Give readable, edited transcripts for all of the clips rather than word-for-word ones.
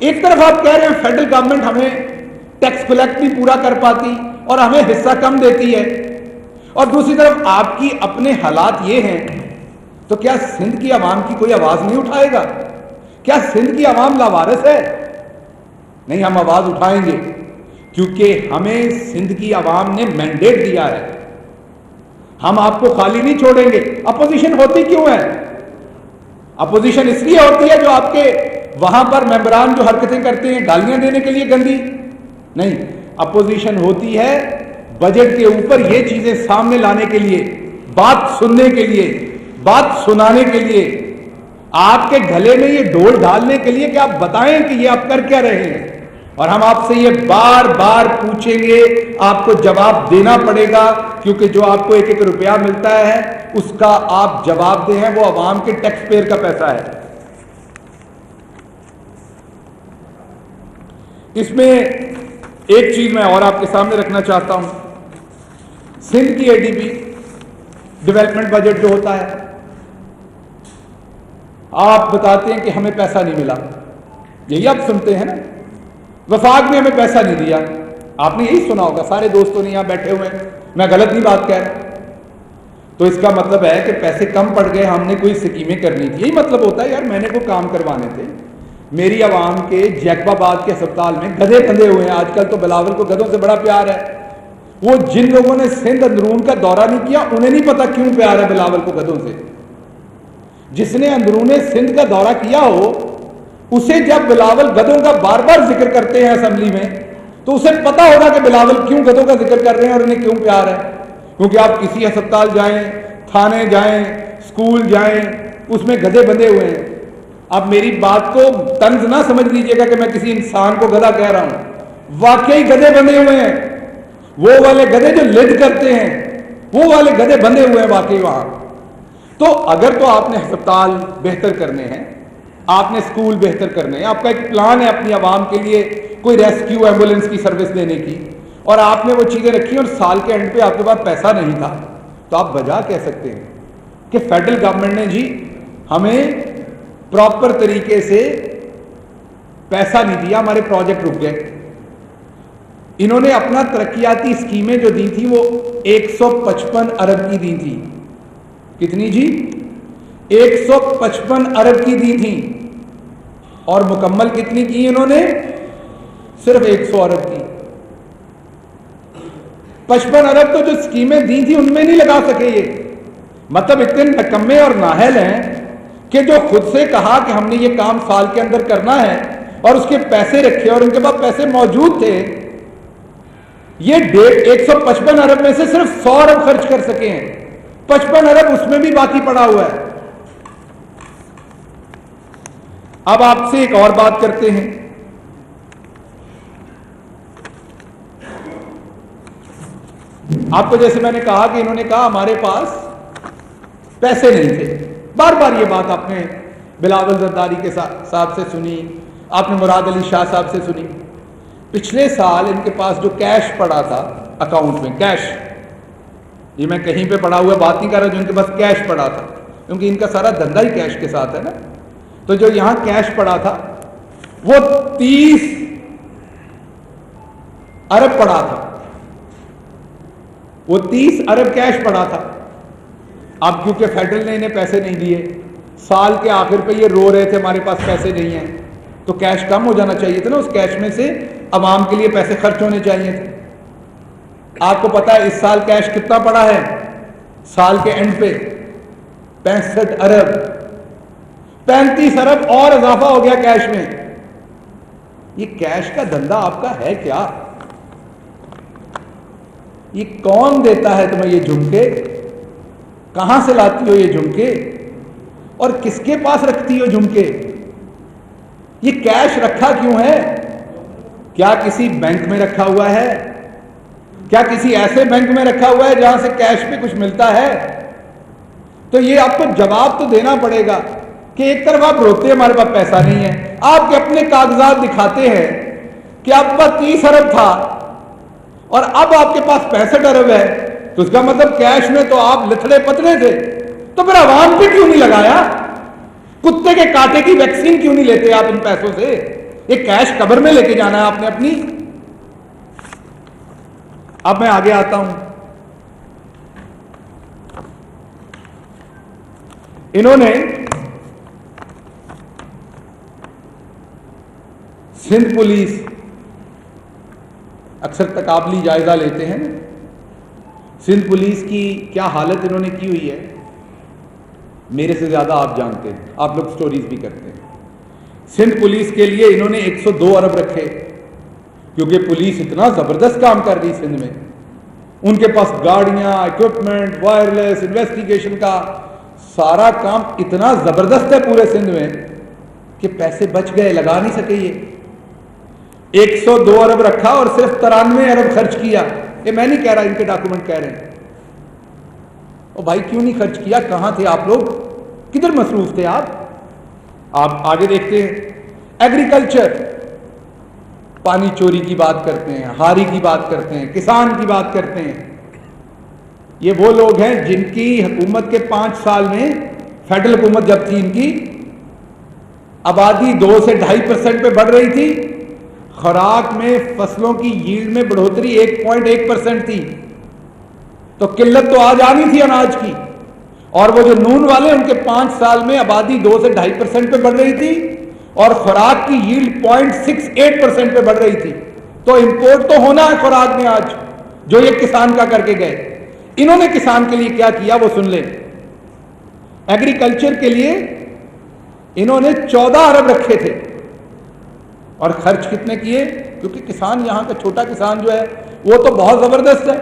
ایک طرف آپ کہہ رہے ہیں فیڈرل گورنمنٹ ہمیں ٹیکس کلیکٹ نہیں پورا کر پاتی اور ہمیں حصہ کم دیتی ہے، اور دوسری طرف آپ کی اپنے حالات یہ ہیں، تو کیا سندھ کی عوام کی کوئی آواز نہیں اٹھائے گا؟ کیا سندھ کی عوام لاوارث ہے؟ نہیں، ہم آواز اٹھائیں گے، کیونکہ ہمیں سندھ کی عوام نے مینڈیٹ دیا ہے، ہم آپ کو خالی نہیں چھوڑیں گے۔ اپوزیشن ہوتی کیوں ہے؟ اپوزیشن اس لیے ہوتی ہے جو آپ کے وہاں پر ممبران جو حرکتیں کرتے ہیں گالیاں دینے کے لیے گندی؟ نہیں، اپوزیشن ہوتی ہے بجٹ کے اوپر یہ چیزیں سامنے لانے کے لیے، بات سننے کے لیے، بات سنانے کے لیے، آپ کے گلے میں یہ ڈول ڈالنے کے لیے کہ آپ بتائیں کہ یہ آپ کر کیا رہے ہیں، اور ہم آپ سے یہ بار بار پوچھیں گے، آپ کو جواب دینا پڑے گا، کیونکہ جو آپ کو ایک ایک روپیہ ملتا ہے اس کا آپ جواب دیں ہیں، وہ عوام کے ٹیکس پیئر کا پیسہ ہے۔ اس میں ایک چیز میں اور آپ کے سامنے رکھنا چاہتا ہوں، سندھ کی اے ڈی پی ڈیولپمنٹ بجٹ جو ہوتا ہے، آپ بتاتے ہیں کہ ہمیں پیسہ نہیں ملا، یہی آپ سنتے ہیں نا، وفاق نے ہمیں پیسہ نہیں دیا، آپ نے یہی سنا ہوگا، سارے دوستوں نے یہاں بیٹھے ہوئے ہیں، میں غلط نہیں بات کہہ رہا، تو اس کا مطلب ہے کہ پیسے کم پڑ گئے، ہم نے کوئی سکیمیں کرنی تھی، یہی مطلب ہوتا ہے، یار میں نے کوئی کام کروانے تھے، میری عوام کے جیکب آباد کے اسپتال میں گدھے بندھے ہوئے ہیں، آج کل تو بلاول کو گدھوں سے بڑا پیار ہے، وہ جن لوگوں نے سندھ اندرون کا دورہ نہیں کیا انہیں نہیں پتا کیوں پیار ہے بلاول کو گدھوں سے، جس نے اندرون سندھ کا دورہ کیا ہو اسے جب بلاول گدھوں کا بار بار ذکر کرتے ہیں اسمبلی میں تو اسے پتا ہوگا کہ بلاول کیوں گدھوں کا ذکر کر رہے ہیں اور انہیں کیوں پیار ہے، کیونکہ آپ کسی ہسپتال جائیں، تھانے جائیں، اسکول جائیں، اس میں گدھے بندھے ہوئے ہیں۔ اب میری بات کو طنز نہ سمجھ لیجیے گا کہ میں کسی انسان کو گدھا کہہ رہا ہوں، واقعی گدھے بندھے ہوئے ہیں، وہ والے گدھے جو لد کرتے ہیں وہ والے گدھے بندھے ہوئے ہیں واقعی وہاں۔ تو اگر تو آپ نے ہسپتال بہتر کرنے ہیں، آپ نے اسکول بہتر کرنے ہیں، آپ کا ایک پلان ہے اپنی عوام کے لیے کوئی ریسکیو ایمبولینس کی سروس دینے کی، اور آپ نے وہ چیزیں رکھی اور سال کے اینڈ پہ آپ کے پاس پیسہ نہیں تھا، تو آپ بجا کہہ سکتے ہیں کہ فیڈرل گورنمنٹ نے جی ہمیں پراپر طریقے سے پیسہ نہیں دیا، ہمارے پروجیکٹ رک گئے۔ انہوں نے اپنا ترقیاتی اسکیمیں جو دی تھی وہ 155 ارب کی دی تھی، کتنی جی؟ 155 ارب کی دی تھی، اور مکمل کتنی کی انہوں نے؟ صرف 100 ارب کی۔ 55 ارب تو جو اسکیمیں دی تھی ان میں نہیں لگا سکے یہ، مطلب اتنے نکمے اور نااہل ہیں کہ جو خود سے کہا کہ ہم نے یہ کام سال کے اندر کرنا ہے اور اس کے پیسے رکھے اور ان کے پاس پیسے موجود تھے، یہ 155 ارب میں سے صرف 100 ارب خرچ کر سکے ہیں، 55 ارب اس میں بھی باقی پڑا ہوا ہے۔ اب آپ سے ایک اور بات کرتے ہیں، آپ کو جیسے میں نے کہا کہ انہوں نے کہا ہمارے پاس پیسے نہیں تھے، بار بار یہ بات آپ نے بلاول زرداری کے صاحب سے سنی، آپ نے مراد علی شاہ صاحب سے سنی۔ پچھلے سال ان کے پاس جو کیش پڑا تھا اکاؤنٹ میں، کیش، یہ میں کہیں پہ پڑا ہوا بات نہیں کر رہا، جو ان کے پاس کیش پڑا تھا، کیونکہ ان کا سارا دھندا ہی کیش کے ساتھ ہے نا، تو جو یہاں کیش پڑا تھا وہ 30 ارب پڑا تھا، وہ 30 ارب کیش پڑا تھا۔ اب کیونکہ فیڈرل نے انہیں پیسے نہیں دیے، سال کے آخر پہ یہ رو رہے تھے ہمارے پاس پیسے نہیں ہیں، تو کیش کم ہو جانا چاہیے تھا نا، اس کیش میں سے عوام کے لیے پیسے خرچ ہونے چاہیے تھے۔ آپ کو پتا ہے اس سال کیش کتنا پڑا ہے؟ سال کے اینڈ پہ 65 ارب، 35 ارب اور اضافہ ہو گیا کیش میں۔ یہ کیش کا دھندا آپ کا ہے کیا؟ یہ کون دیتا ہے تمہیں یہ جھمکے؟ کہاں سے لاتی ہو یہ جھمکے اور کس کے پاس رکھتی ہو جھمکے؟ یہ کیش رکھا کیوں ہے؟ کیا کسی بینک میں رکھا ہوا ہے؟ کیا کسی ایسے بینک میں رکھا ہوا ہے جہاں سے کیش پہ کچھ ملتا ہے؟ تو یہ آپ کو جواب تو دینا پڑے گا کہ ایک طرف آپ روتے ہیں ہمارے پاس پیسہ نہیں ہے، آپ کے اپنے کاغذات دکھاتے ہیں کہ آپ کے پاس 30 ارب تھا اور اب آپ کے پاس 65 ارب ہے، تو اس کا مطلب کیش میں تو آپ لتھڑے پتلے تھے، تو پھر عوام پہ کیوں نہیں لگایا؟ کتے کے کانٹے کی ویکسین کیوں نہیں لیتے آپ ان پیسوں سے؟ یہ کیش قبر میں لے کے جانا ہے آپ نے اپنی. اب میں آگے آتا ہوں. انہوں نے سندھ پولیس اکثر تقابلی جائزہ لیتے ہیں. سندھ پولیس کی کیا حالت انہوں نے کی ہوئی ہے میرے سے زیادہ آپ جانتے ہیں, آپ لوگ سٹوریز بھی کرتے ہیں. سندھ پولیس کے لیے انہوں نے 102 ارب رکھے, کیونکہ پولیس اتنا زبردست کام کر رہی سندھ میں. ان کے پاس گاڑیاں, ایکوپمنٹ, وائرلیس, انویسٹیگیشن کا سارا کام اتنا زبردست ہے پورے سندھ میں کہ پیسے بچ گئے, لگا نہیں سکے. یہ 102 ارب رکھا اور صرف 93 ارب خرچ کیا. یہ میں نہیں کہہ رہا, ان کے ڈاکومنٹ کہہ رہے ہیں. او بھائی کیوں نہیں خرچ کیا؟ کہاں تھے آپ لوگ؟ کدھر مصروف تھے آپ آگے دیکھتے ہیں. ایگریکلچر, پانی چوری کی بات کرتے ہیں, ہاری کی بات کرتے ہیں, کسان کی بات کرتے ہیں. یہ وہ لوگ ہیں جن کی حکومت کے 5 سال میں, فیڈرل حکومت جب تھی ان کی, آبادی 2 سے 2.5% پہ بڑھ رہی تھی. خوراک میں فصلوں کی ییلڈ میں بڑھوتری 1.1% تھی. تو قلت تو آج آنی تھی اناج کی. اور وہ جو نون والے, ان کے 5 سال میں آبادی 2 سے 2.5% پہ بڑھ رہی تھی اور خوراک کی ییلڈ 0.68% پہ بڑھ رہی تھی. تو امپورٹ تو ہونا ہے خوراک میں آج, جو یہ کسان کا کر کے گئے. انہوں نے کسان کے لیے کیا کیا وہ سن لیں. ایگریکلچر کے لیے انہوں نے 14 ارب رکھے تھے اور خرچ کتنے کیے؟ کیونکہ کسان یہاں کا چھوٹا کسان جو ہے وہ تو بہت زبردست ہے,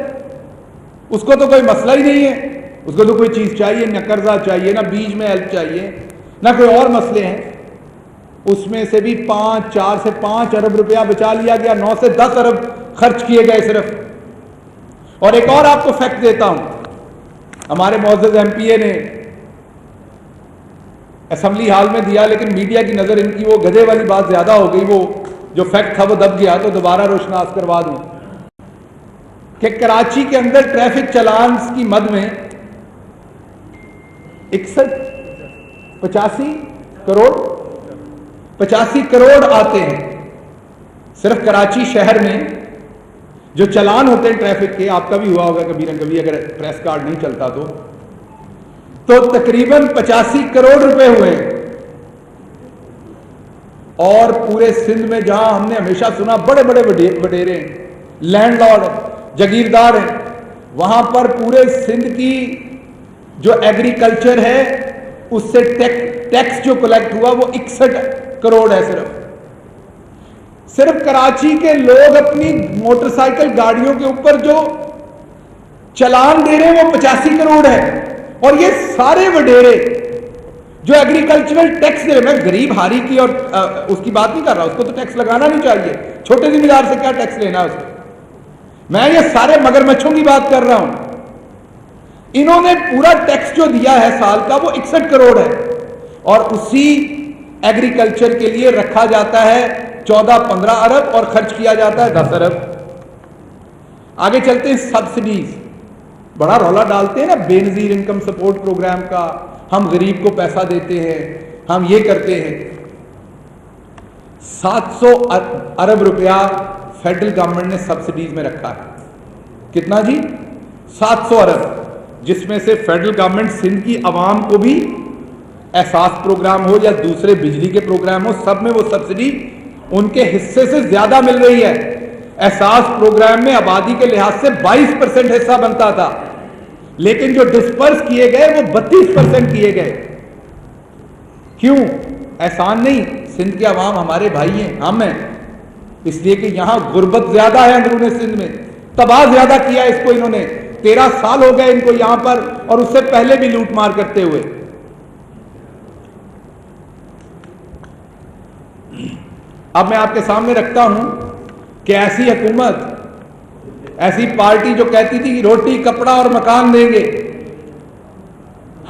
اس کو تو کوئی مسئلہ ہی نہیں ہے. اس کو تو کوئی چیز چاہیے, نہ قرضہ چاہیے, نہ بیج میں ہیلپ چاہیے, نہ کوئی اور مسئلے ہیں. اس میں سے بھی 4 سے 5 ارب روپیہ بچا لیا گیا, 9 سے 10 ارب خرچ کیے گئے صرف. اور ایک اور آپ کو فیکٹ دیتا ہوں. ہمارے معزز ایم پی اے نے اسمبلی ہال میں دیا, لیکن میڈیا کی نظر ان کی وہ گدھے والی بات زیادہ ہو گئی. وہ جو فیکٹ تھا وہ دب گیا, تو دوبارہ روشناس کروا دوں کہ کراچی کے اندر ٹریفک چلانس کی مد میں 85 کروڑ آتے ہیں صرف کراچی شہر میں. جو چلان ہوتے ہیں ٹریفک کے, آپ کا بھی ہوا ہوگا کبھی نہ کبھی, اگر پریس کارڈ نہیں چلتا تو تقریباً 85 کروڑ روپے ہوئے. اور پورے سندھ میں جہاں ہم نے ہمیشہ سنا بڑے بڑے وڈیرے ہیں, لینڈ لارڈ ہیں, جاگیردار ہیں, وہاں پر پورے سندھ کی جو ایگریکلچر ہے اس سے ٹیکس جو کلیکٹ ہوا وہ 61 کروڑ ہے. صرف کراچی کے لوگ اپنی موٹر سائیکل گاڑیوں کے اوپر جو چلان دے رہے ہیں وہ 85 کروڑ ہے. اور یہ سارے وڈیرے جو ایگریکلچرل ٹیکس دے رہے, میں غریب ہاری کی اور اس کی بات نہیں کر رہا, اس کو تو ٹیکس لگانا نہیں چاہیے, چھوٹے زمیندار سے کیا ٹیکس لینا اس کو. میں یہ سارے مگرمچھوں کی بات کر رہا ہوں. انہوں نے پورا ٹیکس جو دیا ہے سال کا وہ 61 کروڑ ہے, اور اسی ایگریکلچر کے لیے رکھا جاتا ہے 14-15 ارب اور خرچ کیا جاتا ہے 10 ارب. آگے چلتے ہیں. سبسڈیز بڑا رولا ڈالتے ہیں نا, بے نظیر انکم سپورٹ پروگرام کا, ہم غریب کو پیسہ دیتے ہیں, ہم یہ کرتے ہیں. 700 ارب روپیہ فیڈرل گورنمنٹ نے سبسڈیز میں رکھا ہے. کتنا جی؟ 700 ارب, جس میں سے فیڈرل گورنمنٹ سندھ کی عوام کو بھی احساس پروگرام ہو یا دوسرے بجلی کے پروگرام ہو, سب میں وہ سبسڈی ان کے حصے سے زیادہ مل رہی ہے. احساس پروگرام میں آبادی کے لحاظ سے 22% حصہ بنتا تھا, لیکن جو ڈسپرس کیے گئے وہ 32% کیے گئے. کیوں؟ احسان نہیں, سندھ کے عوام ہمارے بھائی ہیں, ہم ہیں, اس لیے کہ یہاں غربت زیادہ ہے اندرون سندھ میں, تباہ زیادہ کیا اس کو انہوں نے. 13 سال ہو گئے ان کو یہاں پر, اور اس سے پہلے بھی لوٹ مار کرتے ہوئے. اب میں آپ کے سامنے رکھتا ہوں کہ ایسی حکومت, ایسی پارٹی جو کہتی تھی کہ روٹی کپڑا اور مکان دیں گے,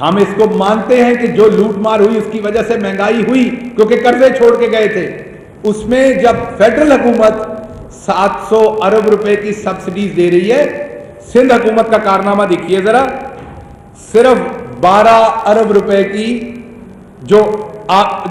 ہم اس کو مانتے ہیں کہ جو لوٹ مار ہوئی اس کی وجہ سے مہنگائی ہوئی کیونکہ قرضے چھوڑ کے گئے تھے. اس میں جب فیڈرل حکومت 700 ارب روپے کی سبسڈیز دے رہی ہے, سندھ حکومت کا کارنامہ دیکھیے ذرا. صرف 12 ارب روپے کی جو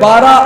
12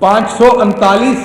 539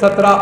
17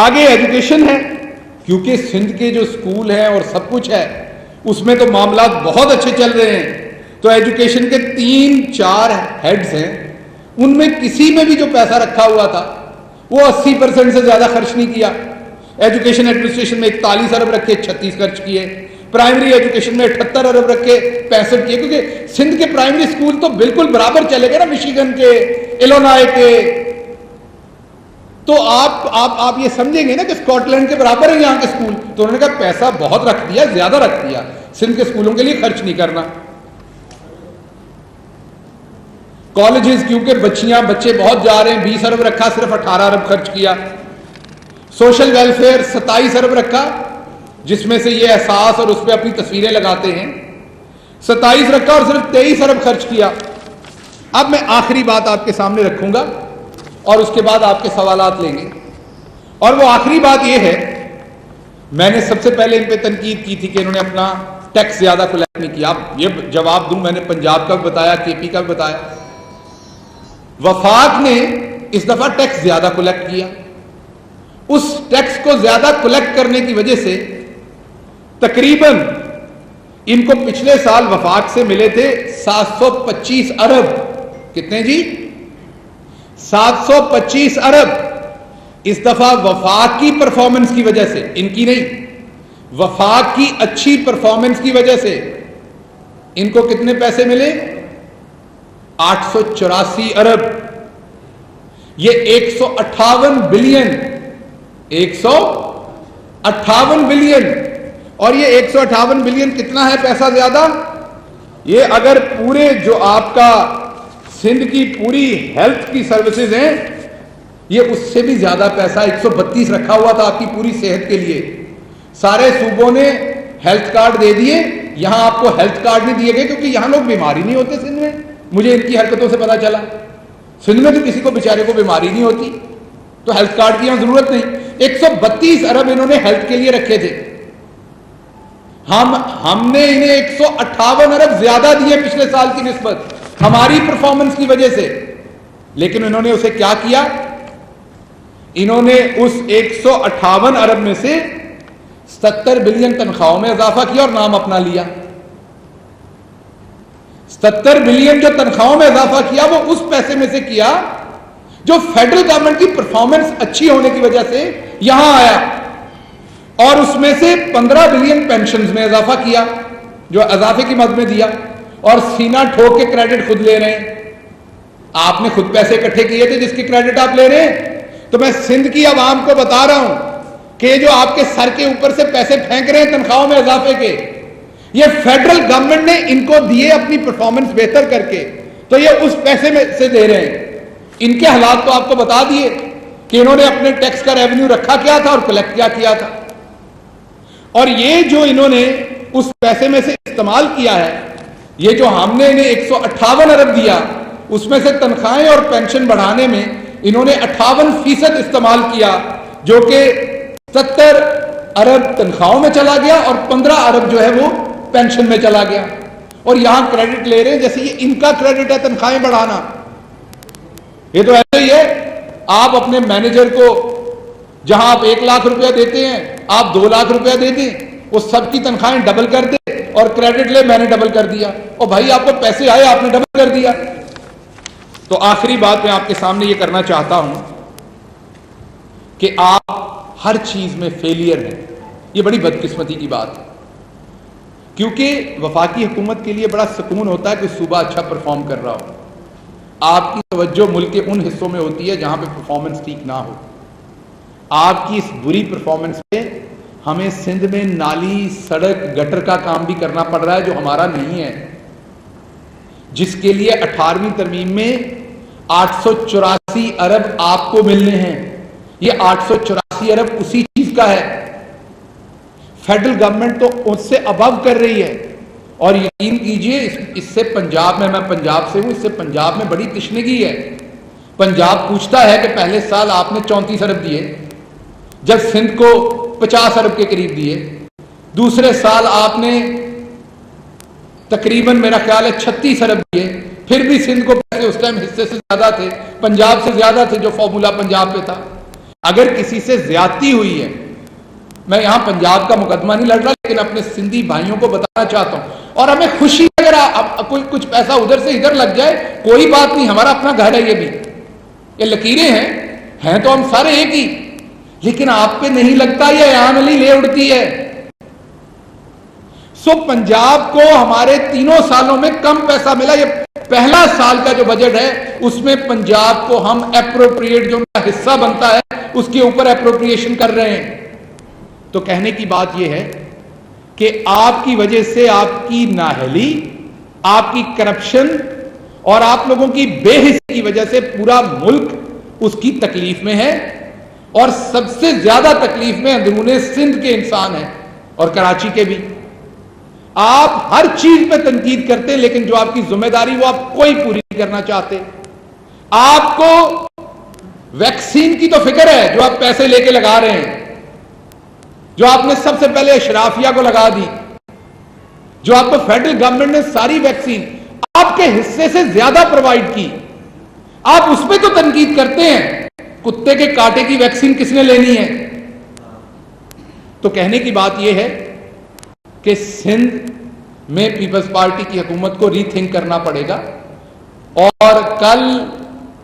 آگے ایجوکیشن ہے، کیونکہ سندھ کے جو اسکول ہیں اور سب کچھ ہے اس میں تو معاملات بہت اچھے چل رہے ہیں، تو ایجوکیشن کے 3-4 ہیڈز ہیں، ان میں کسی میں بھی جو پیسہ رکھا ہوا تھا وہ 80% سے زیادہ خرچ نہیں کیا۔ ایجوکیشن ایڈمنسٹریشن میں 41 ارب رکھے 36 خرچ کیے، پرائمری ایجوکیشن میں 78 ارب رکھے 65 کیے، کیونکہ سندھ کے پرائمری اسکول تو بالکل برابر چلے گئے نا مشیگن کے، ایلونائے کے، تو آپ یہ سمجھیں گے نا کہ اسکاٹ لینڈ کے برابر ہے یہاں کے اسکول، تو انہوں نے کہا پیسہ بہت رکھ دیا، زیادہ رکھ دیا، سندھ کے اسکولوں کے لیے خرچ نہیں کرنا۔ کالجز کیونکہ بچے بہت جا رہے ہیں، 20 ارب رکھا، صرف 18 ارب خرچ کیا۔ سوشل ویلفیئر 27 ارب رکھا، جس میں سے یہ احساس اور اس پہ اپنی تصویریں لگاتے ہیں، 27 رکھا اور صرف 23 ارب خرچ کیا۔ اب میں آخری بات آپ کے سامنے رکھوں گا اور اس کے بعد آپ کے سوالات لیں گے، اور وہ آخری بات یہ ہے، میں نے سب سے پہلے ان پہ تنقید کی تھی کہ انہوں نے اپنا ٹیکس زیادہ کلیکٹ نہیں کیا۔ اب یہ جواب دوں، میں نے پنجاب کا بھی بتایا، کے پی کا بھی بتایا، وفاق نے اس دفعہ ٹیکس زیادہ کلیکٹ کیا۔ اس ٹیکس کو زیادہ کلیکٹ کرنے کی وجہ سے تقریباً ان کو پچھلے سال وفاق سے ملے تھے 725 ارب، کتنے جی؟ 725 ارب۔ اس دفعہ وفاق کی پرفارمنس کی وجہ سے، ان کی نہیں، وفاق کی اچھی پرفارمنس کی وجہ سے ان کو کتنے پیسے ملے؟ 884 ارب۔ یہ 158 بلین، 158 بلین، اور یہ 158 بلین کتنا ہے پیسہ زیادہ؟ یہ اگر پورے جو آپ کا سندھ کی پوری ہیلتھ کی سروسز ہیں، یہ اس سے بھی زیادہ پیسہ 132 رکھا ہوا تھا آپ کی پوری صحت کے لیے۔ سارے صوبوں نے ہیلتھ کارڈ دے دیے، یہاں آپ کو ہیلتھ کارڈ نہیں دیے گئے کیونکہ یہاں لوگ بیماری نہیں ہوتے سندھ میں، مجھے ان کی حرکتوں سے پتا چلا۔ سندھ میں تو کسی کو بیچارے کو بیماری نہیں ہوتی، تو ہیلتھ کارڈ کی یہاں ضرورت نہیں۔ 132 ارب انہوں نے ہیلتھ کے لیے رکھے تھے، ہم نے انہیں 158 ارب زیادہ دیے پچھلے سال کی نسبت ہماری پرفارمنس کی وجہ سے، لیکن انہوں نے اسے کیا کیا؟ انہوں نے اس 158 ارب میں سے 70 بلین تنخواہوں میں اضافہ کیا اور نام اپنا لیا۔ 70 بلین جو تنخواہوں میں اضافہ کیا وہ اس پیسے میں سے کیا جو فیڈرل گورنمنٹ کی پرفارمنس اچھی ہونے کی وجہ سے یہاں آیا، اور اس میں سے 15 بلین پینشنز میں اضافہ کیا جو اضافے کی مد میں دیا، اور سینہ ٹھوک کے کریڈٹ خود لے رہے ہیں۔ آپ نے خود پیسے اکٹھے کیے تھے جس کی کریڈٹ آپ لے رہے ہیں۔ تو میں سندھ کی عوام کو بتا رہا ہوں کہ جو آپ کے سر کے اوپر سے پیسے پھینک رہے ہیں تنخواہوں میں اضافے کے، یہ فیڈرل گورنمنٹ نے ان کو دیے اپنی پرفارمنس بہتر کر کے، تو یہ اس پیسے میں سے دے رہے ہیں۔ ان کے حالات تو آپ کو بتا دیے کہ انہوں نے اپنے ٹیکس کا ریونیو رکھا کیا تھا اور کلیکٹ کیا کیا تھا، اور یہ جو انہوں نے اس پیسے میں سے استعمال کیا ہے، یہ جو ہم نے انہیں 158 ارب دیا، اس میں سے تنخواہیں اور پینشن بڑھانے میں انہوں نے 58% استعمال کیا، جو کہ 70 ارب تنخواہوں میں چلا گیا اور 15 ارب جو ہے وہ پینشن میں چلا گیا، اور یہاں کریڈٹ لے رہے ہیں جیسے یہ ان کا کریڈٹ ہے تنخواہیں بڑھانا۔ یہ تو ایسے ہی ہے، آپ اپنے مینیجر کو جہاں آپ 1 لاکھ روپیہ دیتے ہیں آپ 2 لاکھ روپیہ دے دیں، وہ سب کی تنخواہیں ڈبل کر دے اور کریڈٹ لے میں نے ڈبل کر دیا، اور بھائی آپ کو پیسے آئے آپ نے ڈبل کر دیا۔ تو آخری بات میں آپ کے سامنے یہ کرنا چاہتا ہوں کہ آپ ہر چیز میں فیلئر ہیں، یہ بڑی بدقسمتی کی بات ہے، کیونکہ وفاقی حکومت کے لیے بڑا سکون ہوتا ہے کہ صوبہ اچھا پرفارم کر رہا ہو۔ آپ کی توجہ ملک کے ان حصوں میں ہوتی ہے جہاں پہ پرفارمنس ٹھیک نہ ہو۔ آپ کی اس بری پرفارمنس پہ ہمیں سندھ میں نالی، سڑک، گٹر کا کام بھی کرنا پڑ رہا ہے جو ہمارا نہیں ہے، جس کے لیے 18ویں ترمیم میں 884 ارب آپ کو ملنے ہیں۔ یہ 884 ارب اسی چیز کا ہے، فیڈرل گورنمنٹ تو اس سے ابو کر رہی ہے، اور یقین کیجئے اس سے پنجاب میں پنجاب سے ہوں، اس سے پنجاب میں بڑی تشنگی ہے۔ پنجاب پوچھتا ہے کہ پہلے سال آپ نے 34 ارب دیے، جب سندھ کو 50 ارب کے قریب دیے، دوسرے سال آپ نے تقریباً میرا خیال ہے 36 ارب دیے، پھر بھی سندھ کو پیسے اس ٹائم حصے سے زیادہ تھے، پنجاب سے زیادہ تھے جو فارمولا پنجاب پہ تھا۔ اگر کسی سے زیادتی ہوئی ہے، میں یہاں پنجاب کا مقدمہ نہیں لڑ رہا، لیکن اپنے سندھی بھائیوں کو بتانا چاہتا ہوں، اور ہمیں خوشی اگر کوئی کچھ پیسہ ادھر سے ادھر لگ جائے کوئی بات نہیں، ہمارا اپنا گھر ہے، یہ بھی یہ لکیریں ہیں تو ہم سارے ایک ہی، لیکن آپ پہ نہیں لگتا، یہ ایان علی لے اڑتی ہے۔ پنجاب کو ہمارے 3 سالوں میں کم پیسہ ملا، یہ پہلا سال کا جو بجٹ ہے اس میں پنجاب کو ہم اپروپریٹ جو ان کا حصہ بنتا ہے اس کے اوپر اپروپریشن کر رہے ہیں۔ تو کہنے کی بات یہ ہے کہ آپ کی وجہ سے، آپ کی نااہلی، آپ کی کرپشن اور آپ لوگوں کی بے حسی کی وجہ سے پورا ملک اس کی تکلیف میں ہے، اور سب سے زیادہ تکلیف میں اندرون سندھ کے انسان ہیں اور کراچی کے بھی۔ آپ ہر چیز پہ تنقید کرتے لیکن جو آپ کی ذمہ داری وہ آپ کوئی پوری نہیں کرنا چاہتے۔ آپ کو ویکسین کی تو فکر ہے جو آپ پیسے لے کے لگا رہے ہیں، جو آپ نے سب سے پہلے اشرافیہ کو لگا دی، جو آپ کو فیڈرل گورنمنٹ نے ساری ویکسین آپ کے حصے سے زیادہ پرووائڈ کی، آپ اس پہ تو تنقید کرتے ہیں، کتے کے کاٹے کی ویکسین کس نے لینی ہے؟ تو کہنے کی بات یہ ہے کہ سندھ میں پیپلز پارٹی کی حکومت کو ری تھنک کرنا پڑے گا، اور کل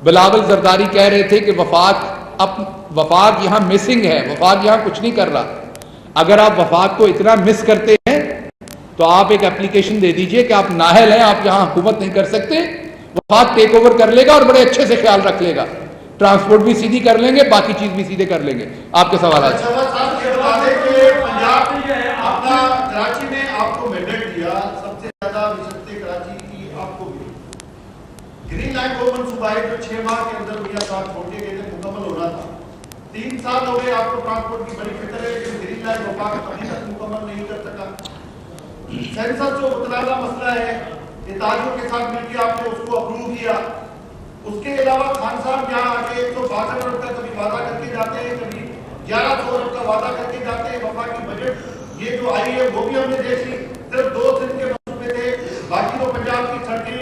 بلاول زرداری کہہ رہے تھے کہ وفاق یہاں مسنگ ہے، وفاق یہاں کچھ نہیں کر رہا۔ اگر آپ وفاق کو اتنا مس کرتے ہیں تو آپ ایک اپلیکیشن دے دیجئے کہ آپ نااہل ہیں، آپ یہاں حکومت نہیں کر سکتے، وفاق ٹیک اوور کر لے گا اور بڑے اچھے سے خیال رکھ لے گا، ٹرانسپورٹ بھی سیدھی کر لیں گے، باقی چیز بھی سیدھے کر لیں گے۔ آپ کے سوالات کراچی نے آپ کو مینڈیٹ دیا، سب سے زیادہ وسطے کراچی کی آپ کو بھی گرین لائن وہ منصوبہ ہے جو 6 ماہ کے اندر بھیا صاحب چھوٹے گئے تھے، مکمل ہونا تھا۔ 3 سال ہو گئے، آپ کو ٹرانسپورٹ کی بڑی فکر ہے لیکن گرین لائن وفاق ابھی تک مکمل نہیں کر سکا۔ سینسر جو متنازع مسئلہ ہے، اتحادیوں کے ساتھ مل کے آپ نے اس کو اپروو کیا۔ اس کے علاوہ خان صاحب یہاں آ کے 162 ارب کا کبھی وعدہ کر کے جاتے ہیں، کبھی 1100 ارب کا وعدہ کر کے جاتے ہیں۔ وفاقی بجٹ یہ جو آئی ہے وہ بھی ہم نے دیکھ لی، صرف 2 سندھ کے منصوبے تھے، باقی تو پنجاب کی سڑکیں،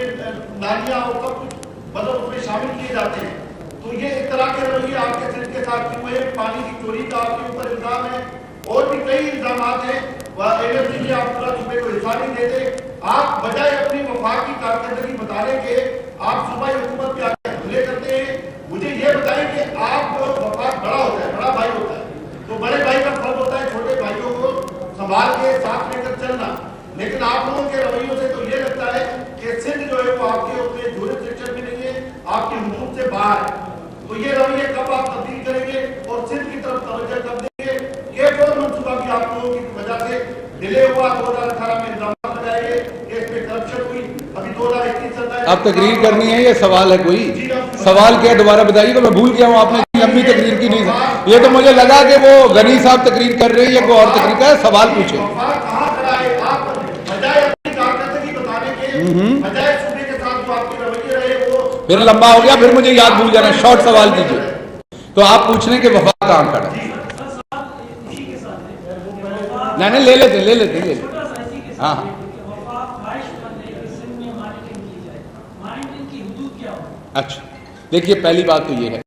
نالیاں اور سب کچھ مطلب اس میں شامل کیے جاتے ہیں۔ تو یہ اس طرح کے رویے آپ کے سندھ کے ساتھ کیوں ہے؟ پانی کی چوری کا آپ کے اوپر الزام ہے، اور بھی کئی الزامات ہیں، ایمرجنسی میں آپ پورا صوبے کو حصہ نہیں دیتے۔ آپ بجائے اپنی وفاق کی کارکردگی بتانے کے آپ صوبائی حکومت کے آگے حملے کرتے ہیں۔ مجھے یہ بتائیں کہ آپ کو وفاق بڑا ہوتا ہے، بڑا بھائی ہوتا ہے تو بڑے بھائی کا فرض ہوتا ہے چھوٹے بھائیوں کو سنبھال کے ساتھ لے کر چلنا، لیکن آپ لوگوں کے رویوں سے تو یہ لگتا ہے کہ سندھ جو ہے وہ آپ کے اپنے جورسڈکشن میں نہیں ہے، آپ کی حدود سے باہر ہے۔ تو یہ رویے کب آپ تبدیل کریں گے اور سندھ کی طرف توجہ کب دیں گے؟ یہ جو منصوبہ بھی آپ لوگوں کی وجہ سے ڈیلے ہوا، 2018 میں الزامات لگائے گئے کہ اس میں کرپشن ہوئی، ابھی 2021 چل رہا ہے۔ آپ تقریر کرنی ہے، یہ سوال ہے کوئی سوال کیا دوبارہ بتائیے تو میں بھول گیا ہوں، آپ نے لمبی تقریر کی نہیں، یہ تو مجھے لگا کہ وہ غنی صاحب تقریر کر رہے ہیں یا کوئی اور تقریر کر رہے ہیں، سوال پوچھیں۔ کہاں کھڑا ہے؟ آپ بجائے اپنی کارکردگی بتانے کے، بجائے صوبے کے ساتھ جو آپ کے رویے رہے وہ پھر لمبا ہو گیا، پھر مجھے یاد بھول جانا، شارٹ سوال کیجیے۔ تو آپ پوچھ رہے ہیں کہ وفاق کہاں کھڑا ہے؟ نہیں لے لیتے ہاں۔ اچھا دیکھیے، پہلی بات تو یہ ہے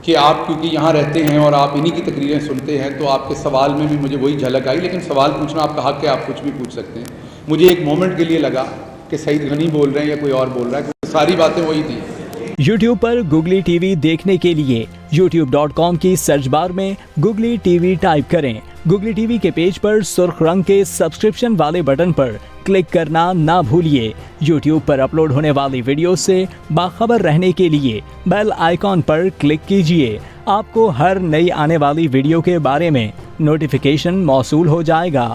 کہ آپ کیونکہ یہاں رہتے ہیں اور آپ انہی کی تقریریں سنتے ہیں تو آپ کے سوال میں بھی مجھے وہی جھلک آئی، لیکن سوال پوچھنا آپ کا حق ہے، آپ کچھ بھی پوچھ سکتے ہیں۔ مجھے ایک مومنٹ کے لیے لگا کہ سعید غنی بول رہے ہیں یا کوئی اور بول رہا ہے، کیونکہ ساری باتیں وہی تھیں۔ یوٹیوب پر گوگلی ٹی وی دیکھنے کے لیے youtube.com کی سرچ بار میں گوگلی ٹی وی ٹائپ کریں۔ گوگلی ٹی وی کے پیج پر سرخ رنگ کے سبسکرپشن والے بٹن پر کلک کرنا نہ بھولیے۔ یوٹیوب پر اپلوڈ ہونے والی ویڈیو سے باخبر رہنے کے لیے بیل آئیکن پر کلک کیجیے۔ آپ کو ہر نئی آنے والی ویڈیو کے بارے میں نوٹیفیکیشن موصول ہو جائے گا۔